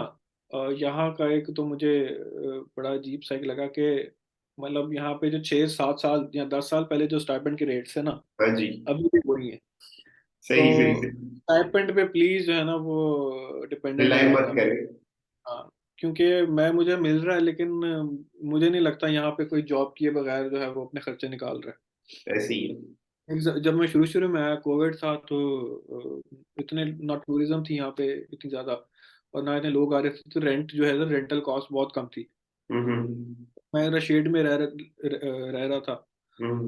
यहाँ का एक तो मुझे बड़ा अजीब सा एक लगा कि मतलब यहाँ पे जो 6-7 साल या 10 साल पहले जो स्टाइपेंड के रेट्स है ना, हाँ जी। अभी भी वही है। सही सही तो सही। स्टाइपेंड पे प्लीज जो है ना वो डिपेंडेंट रिलाई ना मत रहना। करें। हाँ, क्योंकि मैं मुझे मिल रहा है, लेकिन मुझे नहीं लगता यहाँ पे कोई जॉब किए बगैर जो है वो अपने खर्चे निकाल रहा ऐसे ही है। है। जब मैं शुरू शुरू में आया, कोविड था, तो इतने ना टूरिज्म थी यहाँ पे इतनी ज्यादा, और ना इतने लोग आ रहे थे, तो रेंट जो है, रेंटल कॉस्ट बहुत कम थी। हम्म। मैं रशेड में रह रहा था,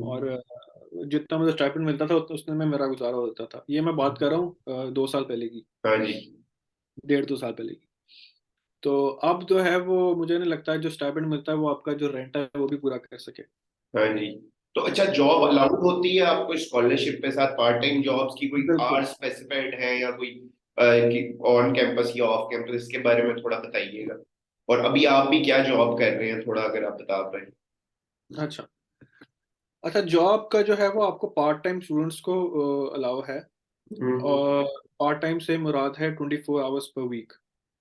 और हम्म। जितना मुझे स्टाइपेंड मिलता था उसमें में मेरा गुजारा होता था। ये मैं बात कर रहा हूँ 2 साल पहले की, हाँ जी। 1.5 2 साल पहले की। तो अब जो है वो मुझे नहीं लगता है जो स्टाइपेंड मिलता है वो आपका जो रेंट है वो भी पूरा कर सके। हाँ जी। तो अच्छा, जॉब तो अलाउड होती है आपको स्कॉलरशिप के साथ? पार्ट टाइम जॉब्स की कोई बिल्कुल। आवर स्पेसिफाइड है या कोई ऑन कैंपस या ऑफ कैंपस, इसके बारे में थोड़ा बताइएगा। और अभी आप भी क्या जॉब कर रहे हैं, थोड़ा अगर आप बता पाए। अच्छा, अच्छा, जॉब का जो है वो आपको पार्ट टाइम स्टूडेंट्स को अलाउ है। हम्म। और पार्ट टाइम से मुराद है 24 आवर्स पर वीक,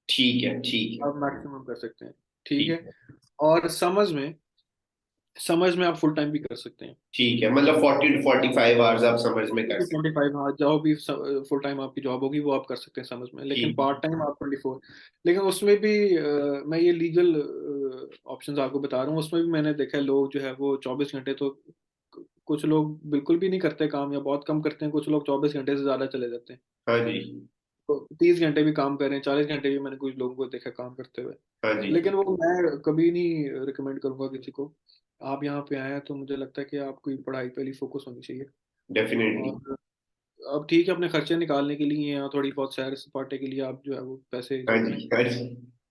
ठीक है ठीक है। आप मैक्सिमम कर सकते हैं। ठीक ठीक है। है। और समझ में आप फुल टाइम भी कर सकते हैं। ठीक है, मतलब 40 to 45 आवर्स आप समझ में कर सकते 25, हाँ, जॉब भी फुल टाइम आपकी जॉब होगी वो आप कर सकते हैं समझ में, हैं। लेकिन ठीक पार्ट टाइम आप 24। लेकिन उसमें भी मैं ये लीगल ऑप्शंस आपको बता रहा हूँ, उसमें भी मैंने देखा है लोग जो है वो 24 घंटे तो, कुछ लोग बिल्कुल भी नहीं करते काम या बहुत कम करते हैं, कुछ लोग 24 घंटे से ज्यादा चले जाते हैं। हाँ जी। तो 30 घंटे भी काम कर रहे हैं, 40 घंटे भी मैंने कुछ लोगों को देखा काम करते हुए। हाँ जी। लेकिन वो मैं कभी नहीं रिकमेंड करूंगा किसी को। आप यहाँ पे आए हैं तो मुझे लगता है कि आपकी पढ़ाई पे ही फोकस होनी चाहिए। डेफिनेटली। और अब ठीक है, अपने खर्चे निकालने के लिए या थोड़ी बहुत सैर सपाटे के लिए आप जो है वो पैसे हाँ जोड़ें। जी। हाँ जी।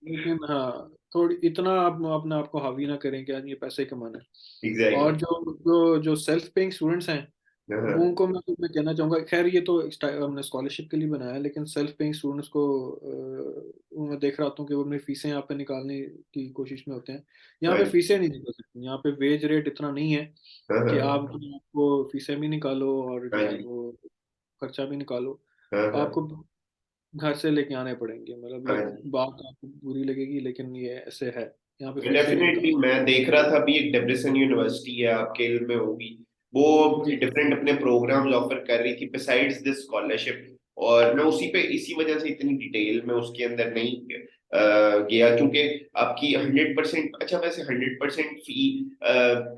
लेकिन हाँ, थोड़ी इतना आप अपने आप को हावी ना करें कि आज ये पैसे ही कमाना है। और एग्जैक्टली। जो जो जो सेल्फ पेइंग स्टूडेंट्स हैं, वो हाँ। उनको मैं कहना चाहूँगा, खैर ये तो हमने स्कॉलरशिप के लिए बनाया है, लेकिन सेल्फ पेइंग स्टूडेंट्स को मैं देख रहा हूँ कि वो अपनी फीसें यहाँ पे निकालने की कोशिश में होते हैं। यहाँ हाँ पे जी। फीसें नहीं निकल सकती, यहाँ पे वेज रेट इतना नहीं है हाँ कि हाँ। आप जो है आपको फीसें भी निकालो और हाँ जो है जी। वो खर्चा भी निकालो। हाँ आपको हाँ। घर से लेके आने पड़ेंगे, मतलब हाँ ये जी। बात आपको बुरी लगेगी लेकिन ये ऐसे है, यहाँ पे फीसें नहीं डेफिनेटली, निकाल। मैं देख रहा था अभी एक डेब्रिसन यूनिवर्सिटी है, आपके इल्म में होगी, वो जी। डिफरेंट अपने प्रोग्राम्स ऑफर कर रही थी बिसाइड्स दिस स्कॉलरशिप। और मैं उसी पे इसी वजह से इतनी डिटेल में उसके अंदर नहीं गया, क्योंकि आपकी 100%, अच्छा वैसे 100% फी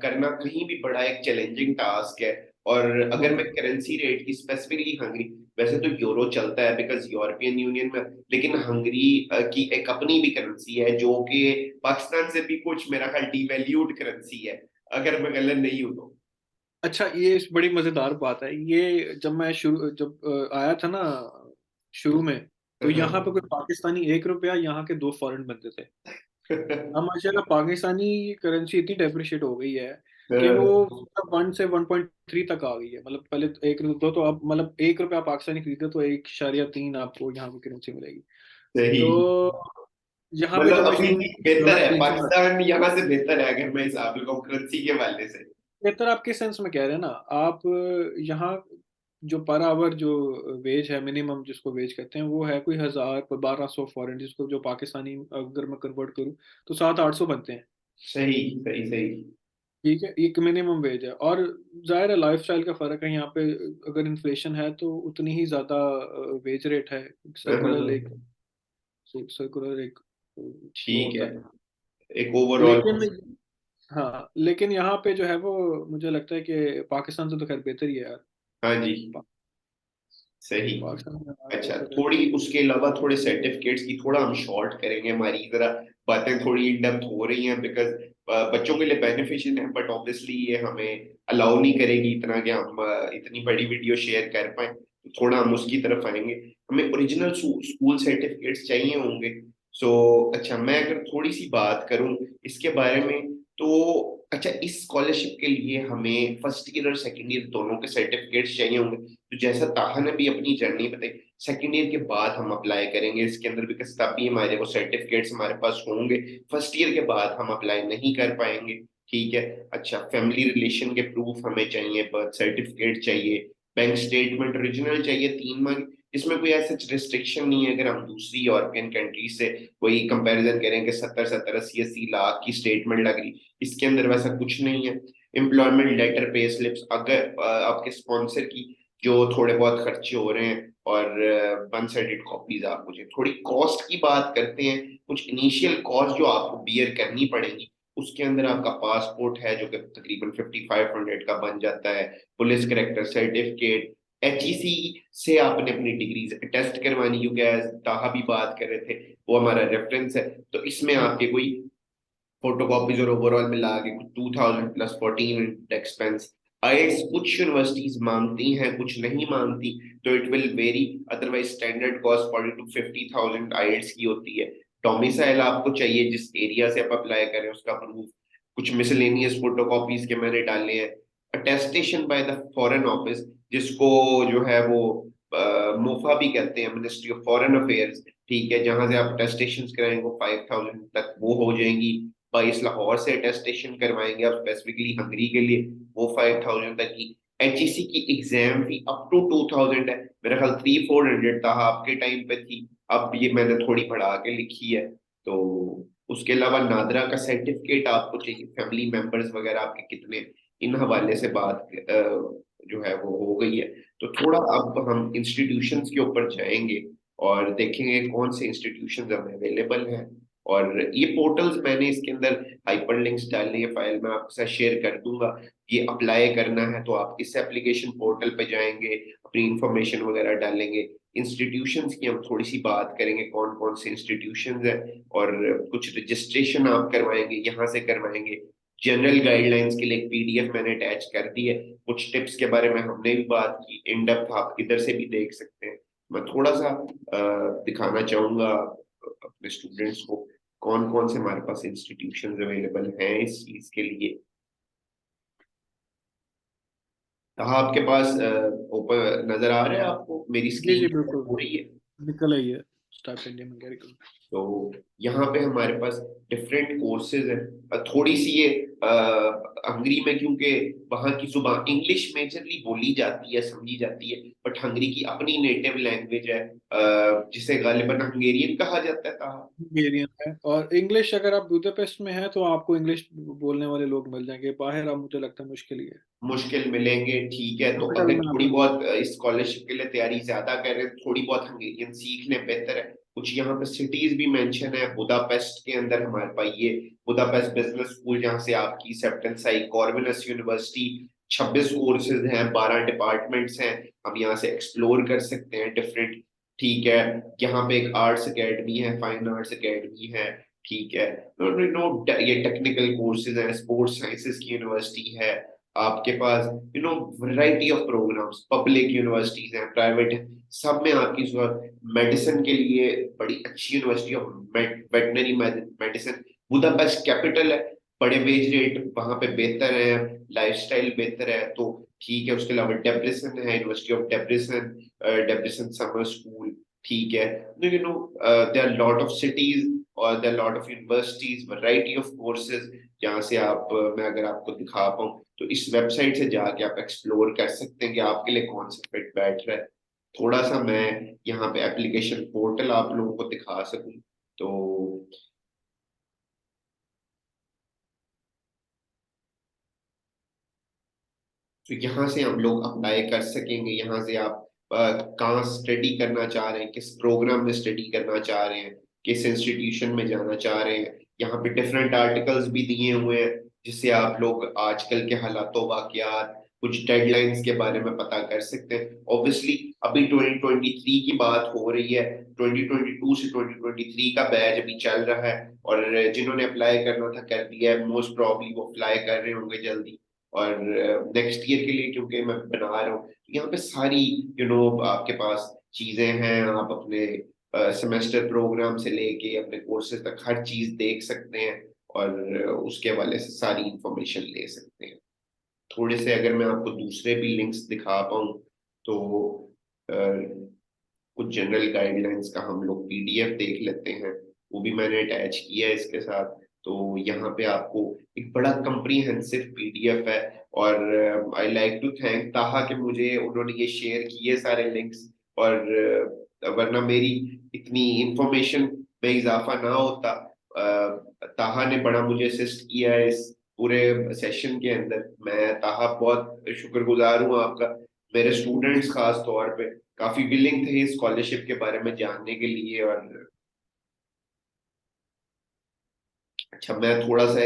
करना कहीं भी बड़ा एक चैलेंजिंग टास्क है। और अगर मैं बहुत। करेंसी रेट की स्पेसिफिकली हंगरी, वैसे तो यूरो चलता है बिकॉज यूरोपियन यूनियन में, लेकिन हंगरी की एक अपनी भी करेंसी है जो कि पाकिस्तान से भी कुछ मेरा ख्याल डिवैल्यूड करेंसी है, अगर मैं गलत नहीं हूं तो। अच्छा, ये बड़ी मजेदार बात है ये, जब आया था ना शुरू में, तो यहाँ पे कोई पाकिस्तानी 1 रुपया, यहाँ के 2 फॉरेन बनते थे। अब माशाल्लाह पाकिस्तानी करेंसी इतनी डेप्रिशिएट हो गई है कि वो 1 से 1.3 तक आ गई है। मतलब पहले तो 1 रुपया, तो अब मतलब 1 रुपया पाकिस्तानी खरीदे तो 1.3 आपको यहाँ की करेंसी मिलेगी। सही। तो यहाँ पे मतलब जब मैं अपनी शुरू में, चीज बेहतर डॉलर है, 300 था। पाकिस्तान यहाँ से बेहतर है अगर मैं हिसाब लगाऊं करेंसी के हवाले से। बेहतर आप किस सेंस में कह रहे हैं ना, आप यहाँ जो पर आवर जो वेज है, मिनिमम जिसको वेज कहते हैं, वो है कोई 1000 1200 फॉरेन, जिसको जो पाकिस्तानी अगर मैं कन्वर्ट करूँ तो 700 800 बनते हैं। सही सही सही। ठीक है, एक मिनिमम वेज है, और जाहिर है लाइफस्टाइल का फर्क है यहाँ पे। अगर इन्फ्लेशन है तो उतनी ही ज्यादा वेज रेट है। सर्कुलर एक वो ठीक होता है। है। एक ओवरऑल। लेकिन हाँ, लेकिन यहाँ पे जो है वो मुझे लगता है कि पाकिस्तान से तो खैर बेहतर ही है यार। हाँ जी। सही। पाकिस्तान में हमारा अच्छा, बेहतर है। थोड़ी उसके अलावा थोड़े सर्टिफिकेट्स की थोड़ा हम शॉर्ट करेंगे, हमारी जरा बातें थोड़ी इन डेप्थ हो रही हैं बिकॉज बच्चों के लिए बेनिफिशियल है, बट ऑब्वियसली ये हमें अलाउ नहीं करेगी इतना कि हम इतनी बड़ी वीडियो शेयर कर पाए, तो थोड़ा हम उसकी तरफ आएंगे। हमें ओरिजिनल स्कूल सर्टिफिकेट्स चाहिए होंगे। सो अच्छा, मैं अगर थोड़ी सी बात करूं इसके बारे में, तो अच्छा, इस स्कॉलरशिप के लिए हमें फर्स्ट ईयर और सेकंड ईयर दोनों के सर्टिफिकेट्स चाहिए होंगे। तो जैसा ताहा ने भी अपनी जर्नी बताई, सेकेंड ईयर के बाद हम अप्लाई करेंगे इसके अंदर, बिकॉज तभी हमारे वो सर्टिफिकेट्स हमारे पास होंगे। फर्स्ट ईयर के बाद हम अप्लाई नहीं कर पाएंगे। ठीक है। अच्छा, फैमिली रिलेशन के प्रूफ हमें चाहिए, बर्थ सर्टिफिकेट चाहिए, बैंक स्टेटमेंट ओरिजिनल चाहिए 3 माह। इसमें कोई ऐसा रिस्ट्रिक्शन नहीं है, अगर हम दूसरी यूरोपियन कंट्री से वही कंपैरिजन करें कि 70 70 80 80 लाख की स्टेटमेंट लग रही, इसके अंदर वैसा कुछ नहीं है। एम्प्लॉयमेंट लेटर, पे स्लिप्स, अगर आपके स्पॉन्सर की जो थोड़े बहुत खर्चे हो रहे हैं, और 1 साइडेड कॉपीज आप मुझे थोड़ी कॉस्ट की बात करते हैं, कुछ इनिशियल कॉस्ट जो आपको बियर करनी पड़ेगी। उसके अंदर आपका पासपोर्ट है जो कि तकरीबन 5500 का बन जाता है, पुलिस करेक्टर सर्टिफिकेट, HEC से आपने अपनी डिग्रीज टेस्ट करवानी, क्योंकि एज ताहा भी बात कर रहे थे वो हमारा रेफरेंस है, तो इसमें आपके कोई फोटोकॉपीज और ओवरऑल मिला के कुछ 2000 प्लस 14 एक्सपेंस। आईएल्स कुछ यूनिवर्सिटीज मांगती हैं, कुछ नहीं मांगती, तो it will very. Otherwise standard cost 40 to 50,000 IELTS की होती है। डोमिसाइल आपको चाहिए जिस एरिया से आप अप्लाई करें उसका प्रूफ, कुछ मिसलेनियस फोटोकॉपीज के मैंने डाले हैं, attestation by the foreign office, जिसको जो है वो मोफा भी कहते हैं, मिनिस्ट्री ऑफ फॉरेन अफेयर्स, ठीक है, जहां से आप अटेस्टेशन कराएंगे वो 5000 तक वो हो जाएंगी। 22 लाहौर से अटेस्टेशन करवाएंगे आप स्पेसिफिकली हंगरी के लिए, वो 5000 तक की। HEC की एग्जाम फी अप टू 2000 है, मेरा ख्याल 300-400 था आपके टाइम पे थी, अब ये मैंने थोड़ी बढ़ा के लिखी है। तो उसके अलावा नादरा का सर्टिफिकेट आपको चाहिए, फैमिली मेंबर्स वगैरह आपके कितने, इन हवाले से बात जो है वो हो गई है। तो थोड़ा अब हम इंस्टीट्यूशंस के ऊपर जाएंगे और देखेंगे कौन से इंस्टीट्यूशंस हमें अवेलेबल हैं। और ये पोर्टल्स मैंने इसके अंदर हाइपरलिंक्स डालने है, फाइल में आपके साथ शेयर कर दूंगा। ये अप्लाई करना है तो आप इस एप्लीकेशन पोर्टल पे जाएंगे, अपनी इंफॉर्मेशन वगैरह डालेंगे। इंस्टीट्यूशंस की हम थोड़ी सी बात करेंगे, कौन कौन से इंस्टीट्यूशंस हैं, और कुछ रजिस्ट्रेशन आप करवाएंगे, यहाँ से करवाएंगे। जनरल गाइडलाइंस के लिए एक PDF मैंने अटैच कर दी है, कुछ टिप्स के बारे में हमने भी बात की इन डेप्थ, आप इधर से भी देख सकते हैं। मैं थोड़ा सा दिखाना चाहूंगा अपने स्टूडेंट्स को कौन कौन से हमारे पास इंस्टीट्यूशंस अवेलेबल हैं इस चीज के लिए। कहा आपके पास ओपन नजर आ रहा है आपको, मेरी जी जी स्क्रीन बिल्कुल, हो रही है? निकल आई है, स्टार्ट इंडिया मैकेनिकल। तो यहाँ पे हमारे पास डिफरेंट कोर्सेज हैं। थोड़ी सी ये हंगरी में, क्योंकि वहाँ की जुबान इंग्लिश मेजरली बोली जाती है, समझी जाती है, बट हंगरी की अपनी नेटिव लैंग्वेज है, जिसे गालिबन हंगेरियन कहा जाता है। कहा हंगेरियन है, और इंग्लिश अगर आप बुदापेस्ट में हैं तो आपको इंग्लिश बोलने वाले लोग मिल जाएंगे, बाहर आप मुझे लगता है मुश्किल ही है। मुश्किल मिलेंगे, ठीक है। तो कैपिटल अगर में थोड़ी आपको मिल बहुत इस स्कॉलरशिप के लिए तैयारी ज्यादा कर रहे हैं, थोड़ी बहुत हंगेरियन सीख लें, बेहतर है। कुछ यहाँ पे सिटीज भी मेंशन है, बुदापेस्ट के अंदर हमारे पास ये बुदापेस्ट बिजनेस स्कूल, जहाँ से आपकी एक्सेप्टेंस आई, कॉर्विनस यूनिवर्सिटी, 26 कोर्सेज हैं, 12 डिपार्टमेंट्स हैं, हम यहाँ से एक्सप्लोर कर सकते हैं डिफरेंट, ठीक है। यहाँ पे एक आर्ट्स एकेडमी है, फाइन आर्ट्स एकेडमी है, ठीक है। नो नो नो, ये टेक्निकल कोर्सेज हैं, स्पोर्ट्स साइंसेज की यूनिवर्सिटी है आपके पास, variety of programmes, public universities हैं, प्राइवेट है, सब में आपकी जरूरत। मेडिसिन के लिए बड़ी अच्छी university of veterinary medicine, Budapest capital है, बड़े वेज रेट वहां पे बेहतर है, लाइफस्टाइल बेहतर है, तो ठीक है। उसके अलावा डेब्रिसन है, university of Debrecen, Debrecen summer school, ठीक है। There are lot of cities और there lot of universities, variety of courses, जहाँ से आप मैं अगर आपको दिखा पाऊँ तो इस वेबसाइट से जाके आप एक्सप्लोर कर सकते हैं कि आपके लिए कौन सा फिट बैठ रहा है। थोड़ा सा मैं यहाँ पे एप्लीकेशन पोर्टल आप लोगों को दिखा सकूं, तो यहाँ से हम लोग अप्लाई कर सकेंगे। यहाँ से आप कहाँ स्टडी करना चाह रहे हैं, किस प्रोग्राम में स्टडी करना चाह रहे हैं, किस इंस्टीट्यूशन में जाना चाह रहे हैं। यहाँ पे डिफरेंट आर्टिकल्स भी दिए हुए हैं, जिससे आप लोग आजकल के हालातों वाकयात, कुछ डेडलाइंस के बारे में पता कर सकते हैं। ऑब्वियसली अभी 2023 की बात हो रही है, 2022 से 2023 का बैच अभी चल रहा है, और जिन्होंने अप्लाई करना था कर दिया है, मोस्ट प्रॉब्ली वो अप्लाई कर रहे होंगे जल्दी। और नेक्स्ट ईयर के लिए क्योंकि मैं बना रहा हूँ, तो यहाँ पे सारी आपके पास चीजें हैं, आप अपने सेमेस्टर प्रोग्राम से लेके अपने कोर्सेज तक हर चीज देख सकते हैं, और उसके हवाले से सारी इंफॉर्मेशन ले सकते हैं। थोड़े से अगर मैं आपको दूसरे भी लिंक्स दिखा पाऊँ, तो अ, कुछ जनरल गाइडलाइंस का हम लोग PDF देख लेते हैं, वो भी मैंने अटैच किया है इसके साथ। तो यहाँ पे आपको एक बड़ा कंप्रीहेंसिव PDF है, और आई लाइक टू थैंक ताहा कि मुझे उन्होंने ये शेयर किए सारे लिंक्स, और वरना मेरी इतनी इंफॉर्मेशन में इजाफा ना होता। ताहा ने बड़ा मुझे असिस्ट किया है इस पूरे सेशन के अंदर, मैं ताहा बहुत शुक्रगुजार हूँ आपका मेरे स्टूडेंट्स खास तौर पे काफी विलिंग थे स्कॉलरशिप के बारे में जानने के लिए। और अच्छा, मैं थोड़ा सा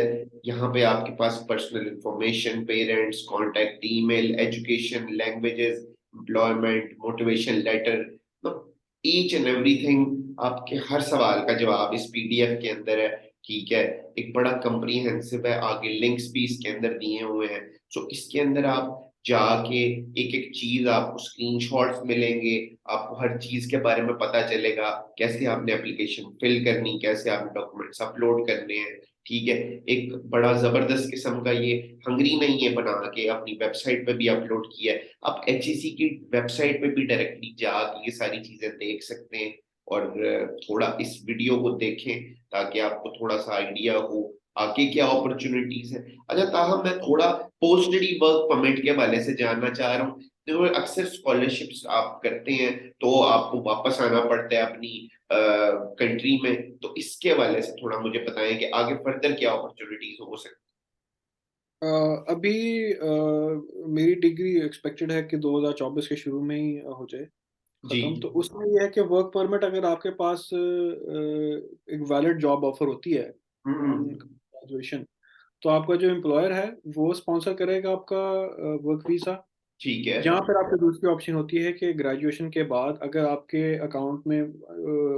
यहाँ पे आपके पास personal information, parents, contact, email, education, languages, employment, motivation letter, मतलब ईच एंड एवरीथिंग, आपके हर सवाल का जवाब इस पीडीएफ के अंदर है। ठीक है, एक बड़ा कंप्रीहेंसिव है, आगे लिंक्स भी इसके अंदर दिए हुए हैं। सो इसके अंदर आप जाके एक एक चीज आपको स्क्रीनशॉट्स मिलेंगे, आपको हर चीज के बारे में पता चलेगा, कैसे आपने एप्लीकेशन फिल करनी, कैसे आपने डॉक्यूमेंट्स अपलोड करने हैं। ठीक है, एक बड़ा जबरदस्त किस्म का ये हंगरी नहीं है, बना के अपनी वेबसाइट पे भी अपलोड किया है। आप एचईसी की वेबसाइट पे भी डायरेक्टली जाके ये सारी चीजें देख सकते हैं। और थोड़ा इस वीडियो को देखें ताकि आपको थोड़ा सा आइडिया हो आगे क्या अपॉर्चुनिटीज है। अच्छा ताहम, मैं थोड़ा पोस्ट स्टडी वर्क परमिट के हवाले से जानना चाह रहा हूँ। देखो, अक्सर स्कॉलरशिप्स आप करते हैं तो आपको वापस आना पड़ता है अपनी कंट्री में, तो इसके हवाले से थोड़ा मुझे बताएं कि आगे फर्दर क्या अपॉर्चुनिटीज हो सकती। अ, अभी मेरी डिग्री एक्सपेक्टेड है कि 2024 के शुरू में ही हो जाए जी। खत्म। तो उसमें यह है कि वर्क परमिट अगर आपके पास एक वैलिड जॉब ऑफर होती है ऑन हम्म। ग्रेजुएशन, तो आपका जो एम्प्लॉयर है वो स्पॉन्सर करेगा आपका वर्क वीज़ा। ठीक है। यहाँ पर आपकी दूसरी ऑप्शन होती है कि ग्रेजुएशन के बाद अगर आपके अकाउंट में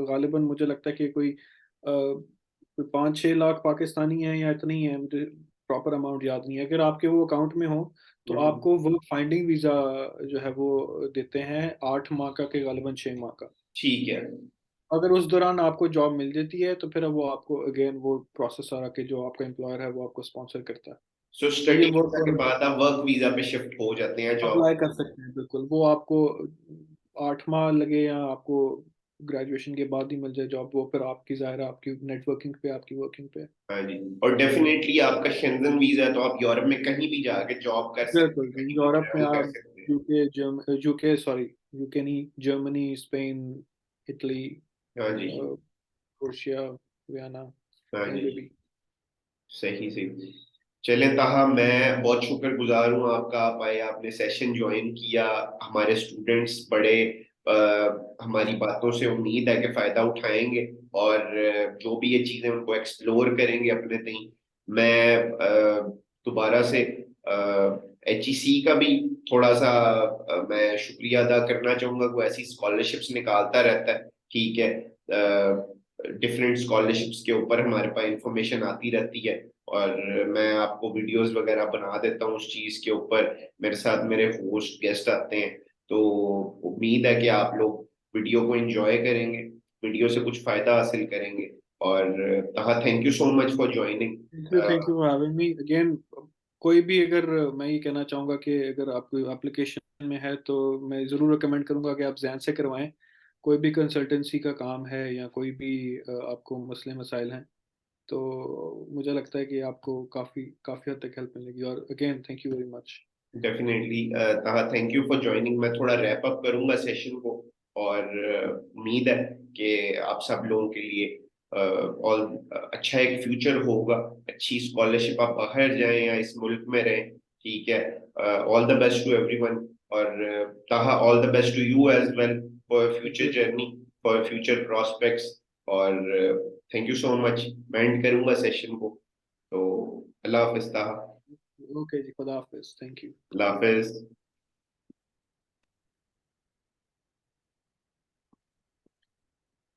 गालिबन मुझे लगता है कि कोई 5-6 लाख पाकिस्तानी है या इतनी है, मुझे प्रॉपर अमाउंट याद नहीं है, अगर आपके वो अकाउंट में हो तो हम्म। आपको वर्क फाइंडिंग वीज़ा जो है वो देते हैं 8 माह का के गालिबन 6 माह का। ठीक है। अगर उस दौरान आपको जॉब मिल जाती है तो फिर वो आपको अगेन वो प्रोसेस सारा के जो आपका एम्प्लॉयर है वो आपको स्पॉन्सर करता है। सो तो ये स्टडी वीजा के वर्क बाद आप वर्क वीजा पे शिफ्ट हो जाते हैं जॉब। अप्लाई कर सकते हैं, बिल्कुल। वो आपको 8 माह लगे या आपको ग्रेजुएशन के बाद ही मिल जाए जॉब, वो फिर आपकी ज़ाहिर है आपकी नेटवर्किंग पे, आपकी वर्किंग पे है। हाँ जी। और डेफिनेटली आपका शेंजन वीजा है तो आप यूरोप में कहीं भी जाके जॉब कर सकते बिल्कुल हैं, कहीं भी यूरोप में ट्रैवल कर आप सकते हैं। यूके सॉरी, यूके नहीं, जर्मनी, स्पेन, इटली, हाँ जी। क्रोएशिया, वियना, हाँ कहीं पे जी। भी। सही सही। चले ताहा, मैं बहुत शुक्रगुजार हूँ आपका, आप आए, आपने सेशन ज्वाइन किया। हमारे स्टूडेंट्स बड़े हमारी बातों से उम्मीद है कि फायदा उठाएंगे और जो भी ये चीजें उनको एक्सप्लोर करेंगे अपने तई। मैं दोबारा से एचईसी का भी थोड़ा सा मैं शुक्रिया अदा करना चाहूंगा, वो ऐसी स्कॉलरशिप्स निकालता रहता है। ठीक है, डिफरेंट स्कॉलरशिप्स के ऊपर हमारे पास इंफॉर्मेशन आती रहती है और मैं आपको वीडियोस वगैरह बना देता हूँ उस चीज के ऊपर। मेरे साथ मेरे होस्ट गेस्ट आते हैं, तो उम्मीद है कि आप लोग वीडियो को एंजॉय करेंगे, वीडियो से कुछ फायदा हासिल करेंगे। और तहा, thank you so much for joining. Thank you for having me again. कोई भी अगर, मैं ये कहना चाहूँगा कि अगर आपको एप्लीकेशन में है तो मैं ज़रूर रिकमेंड करूँगा कि आप जैन से करवाएं। कोई भी कंसल्टेंसी का काम है या कोई भी आपको मसले मसाइल हैं तो मुझे लगता है कि आपको काफ़ी काफ़ी हद तक हेल्प मिलेगी। और again thank you very much. Definitely तहा, थैंक यू फॉर ज्वाइनिंग। मैं थोड़ा रैप अप करूंगा सेशन को और उम्मीद है कि आप सब लोगों के लिए और अच्छा एक फ्यूचर होगा, अच्छी स्कॉलरशिप, आप बाहर जाएं या इस मुल्क में रहें। ठीक है, all the best to everyone. और Taha, all the best to you as well for future journey, for future prospects. और थैंक यू सो मच। मैं एंड करूंगा सेशन को, तो अल्लाह हाफिज ताहा। ओके जी, खुदा हाफिज, थैंक यू। Allah Hafiz.